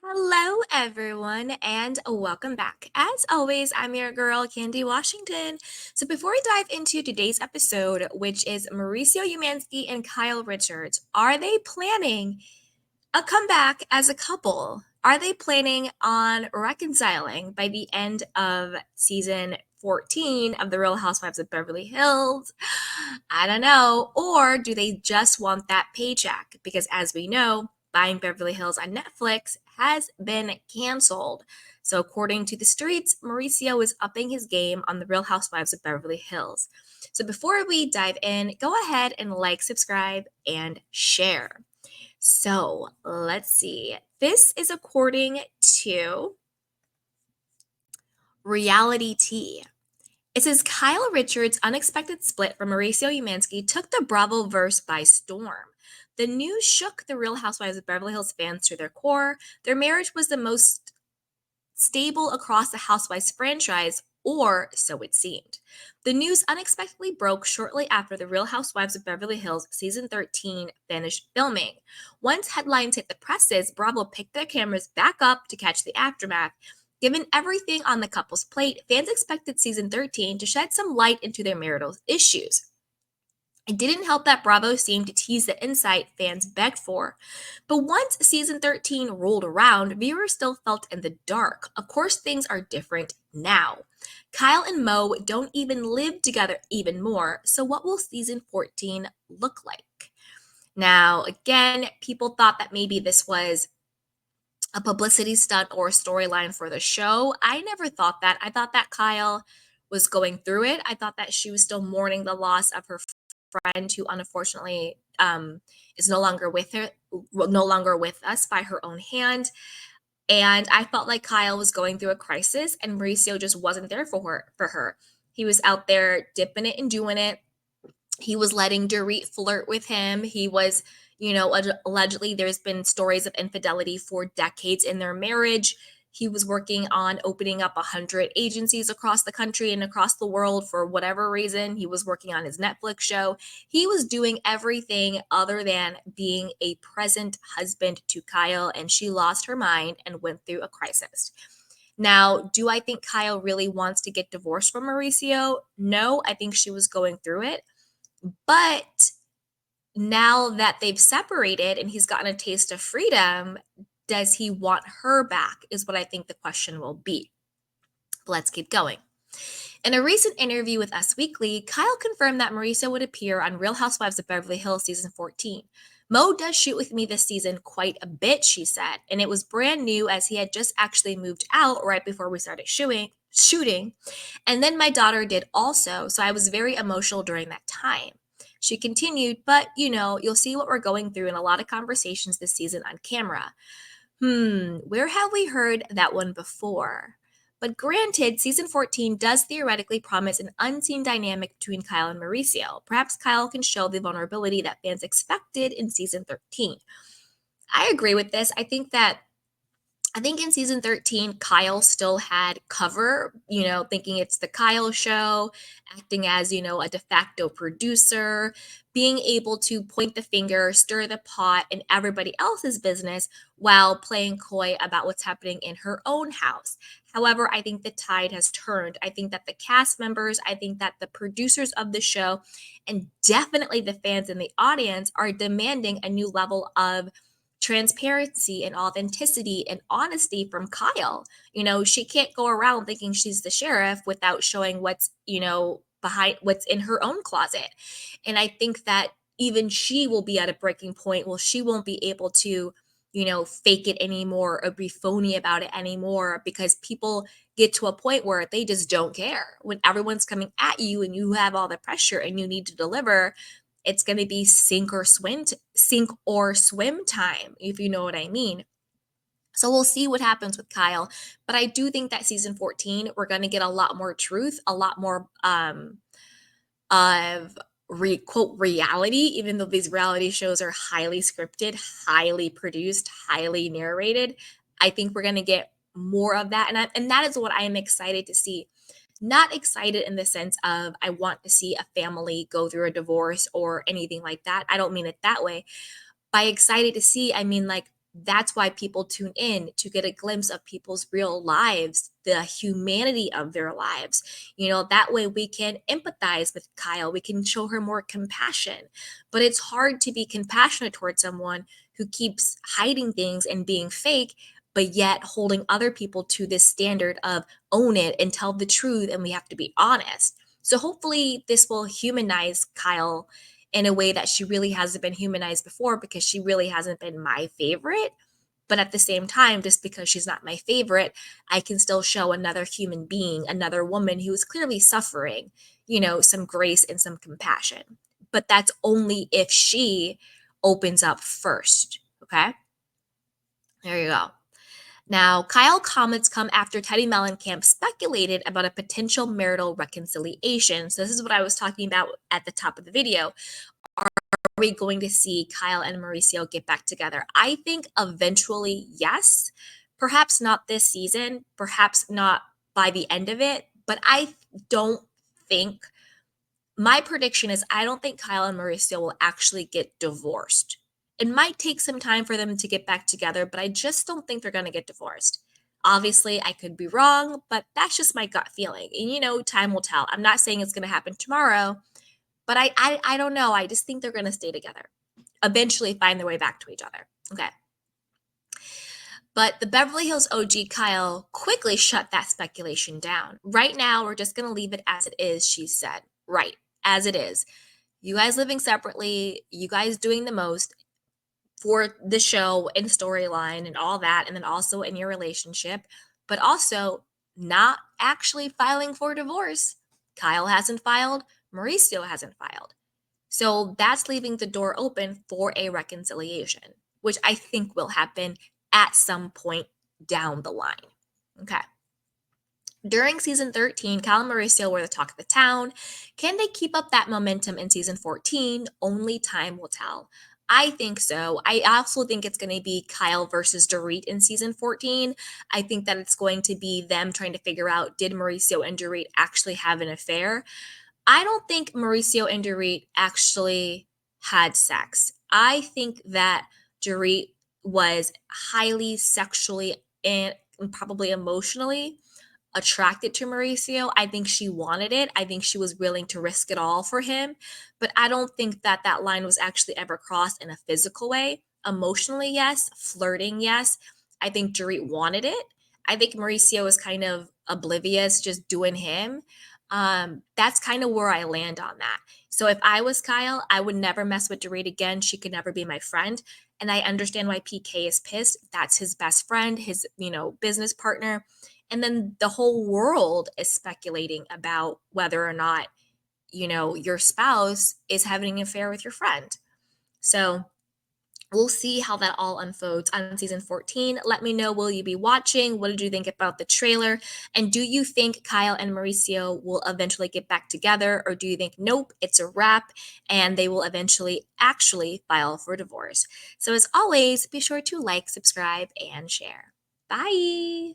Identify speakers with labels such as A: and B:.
A: Hello, everyone, and welcome back. As always, I'm your girl, Candy Washington. So, before we dive into today's episode, which is Mauricio Umansky and Kyle Richards, are they planning a comeback as a couple? Are they planning on reconciling by the end of season 14 of The Real Housewives of Beverly Hills? I don't know. Or do they just want that paycheck? Because as we know, buying Beverly Hills on Netflix has been canceled. So, according to the streets, Mauricio is upping his game on The Real Housewives of Beverly Hills. So, before we dive in, go ahead and like, subscribe, and share. So let's see. This is according to Reality T. It says Kyle Richards' unexpected split from Mauricio Umansky took the Bravo verse by storm. The news shook the Real Housewives of Beverly Hills fans to their core. Their marriage was the most stable across the Housewives franchise, or so it seemed. The news unexpectedly broke shortly after The Real Housewives of Beverly Hills season 13 finished filming. Once headlines hit the presses, Bravo picked their cameras back up to catch the aftermath. Given everything on the couple's plate, fans expected season 13 to shed some light into their marital issues. It didn't help that Bravo seemed to tease the insight fans begged for. But once season 13 rolled around, viewers still felt in the dark. Of course, things are different now. Kyle and Mo don't even live together even more, so what will season 14 look like? Now, again, people thought that maybe this was a publicity stunt or a storyline for the show. I never thought that. I thought that Kyle was going through it. I thought that she was still mourning the loss of her friend who unfortunately is no longer with us by her own hand. And I felt like Kyle was going through a crisis and Mauricio just wasn't there for her. He was out there dipping it and doing it. He was letting Dorit flirt with him. He was, allegedly there's been stories of infidelity for decades in their marriage. He was working on opening up 100 agencies across the country and across the world for whatever reason. He was working on his Netflix show. He was doing everything other than being a present husband to Kyle, and she lost her mind and went through a crisis. Now, do I think Kyle really wants to get divorced from Mauricio? No, I think she was going through it. But now that they've separated and he's gotten a taste of freedom, does he want her back? Is what I think the question will be. But let's keep going. In a recent interview with Us Weekly, Kyle confirmed that Mauricio would appear on Real Housewives of Beverly Hills season 14. Mo does shoot with me this season quite a bit, she said, and it was brand new as he had just actually moved out right before we started shooting. And then my daughter did also, so I was very emotional during that time. She continued, but you'll see what we're going through in a lot of conversations this season on camera. Where have we heard that one before? But granted, season 14 does theoretically promise an unseen dynamic between Kyle and Mauricio. Perhaps Kyle can show the vulnerability that fans expected in season 13. I agree with this. I think in season 13, Kyle still had cover, thinking it's the Kyle show, acting as, a de facto producer, being able to point the finger, stir the pot in everybody else's business while playing coy about what's happening in her own house. However, I think the tide has turned. I think that the cast members, I think that the producers of the show, and definitely the fans in the audience are demanding a new level of transparency and authenticity and honesty from Kyle. She can't go around thinking she's the sheriff without showing what's, behind what's in her own closet. And I think that even she will be at a breaking point. Well, she won't be able to, fake it anymore or be phony about it anymore because people get to a point where they just don't care. When everyone's coming at you and you have all the pressure and you need to deliver, it's going to be sink or swim time, if you know what I mean. So we'll see what happens with Kyle, but I do think that season 14 we're going to get a lot more truth, a lot more of quote reality, even though these reality shows are highly scripted, highly produced, highly narrated. I think we're going to get more of that, and that is what I am excited to see. Not excited in the sense of I want to see a family go through a divorce or anything like that. I don't mean it that way. By excited to see, I mean like That's why people tune in to get a glimpse of people's real lives, the humanity of their lives. That way we can empathize with Kyle. We can show her more compassion. But it's hard to be compassionate towards someone who keeps hiding things and being fake, but yet holding other people to this standard of own it and tell the truth, and we have to be honest. So hopefully this will humanize Kyle in a way that she really hasn't been humanized before, because she really hasn't been my favorite. But at the same time, just because she's not my favorite, I can still show another human being, another woman who is clearly suffering, some grace and some compassion. But that's only if she opens up first. Okay. There you go. Now, Kyle comments come after Teddy Mellencamp speculated about a potential marital reconciliation. So, this is what I was talking about at the top of the video. Are we going to see Kyle and Mauricio get back together? I think eventually, yes. Perhaps not this season, perhaps not by the end of it, but I don't think, my prediction is I don't think Kyle and Mauricio will actually get divorced. It might take some time for them to get back together, but I just don't think they're going to get divorced. Obviously, I could be wrong, but that's just my gut feeling. And time will tell. I'm not saying it's going to happen tomorrow, but I don't know. I just think they're going to stay together. Eventually find their way back to each other. Okay. But the Beverly Hills OG Kyle quickly shut that speculation down. Right now, we're just going to leave it as it is, she said. Right, as it is. You guys living separately, you guys doing the most for the show and storyline and all that, and then also in your relationship, but also not actually filing for divorce. Kyle hasn't filed, Mauricio hasn't filed. So that's leaving the door open for a reconciliation, which I think will happen at some point down the line. Okay. During season 13, Kyle and Mauricio were the talk of the town. Can they keep up that momentum in season 14? Only time will tell. I think so. I also think it's going to be Kyle versus Dorit in season 14. I think that it's going to be them trying to figure out, did Mauricio and Dorit actually have an affair? I don't think Mauricio and Dorit actually had sex. I think that Dorit was highly sexually and probably emotionally attracted to Mauricio. I think she wanted it. I think she was willing to risk it all for him. But I don't think that that line was actually ever crossed in a physical way. Emotionally, yes. Flirting, yes. I think Dorit wanted it. I think Mauricio was kind of oblivious, just doing him. That's kind of where I land on that. So if I was Kyle, I would never mess with Dorit again. She could never be my friend. And I understand why PK is pissed. That's his best friend, his, business partner. And then the whole world is speculating about whether or not, your spouse is having an affair with your friend. So we'll see how that all unfolds on season 14. Let me know, will you be watching? What did you think about the trailer? And do you think Kyle and Mauricio will eventually get back together? Or do you think, nope, it's a wrap and they will eventually actually file for divorce? So as always, be sure to like, subscribe, and share. Bye.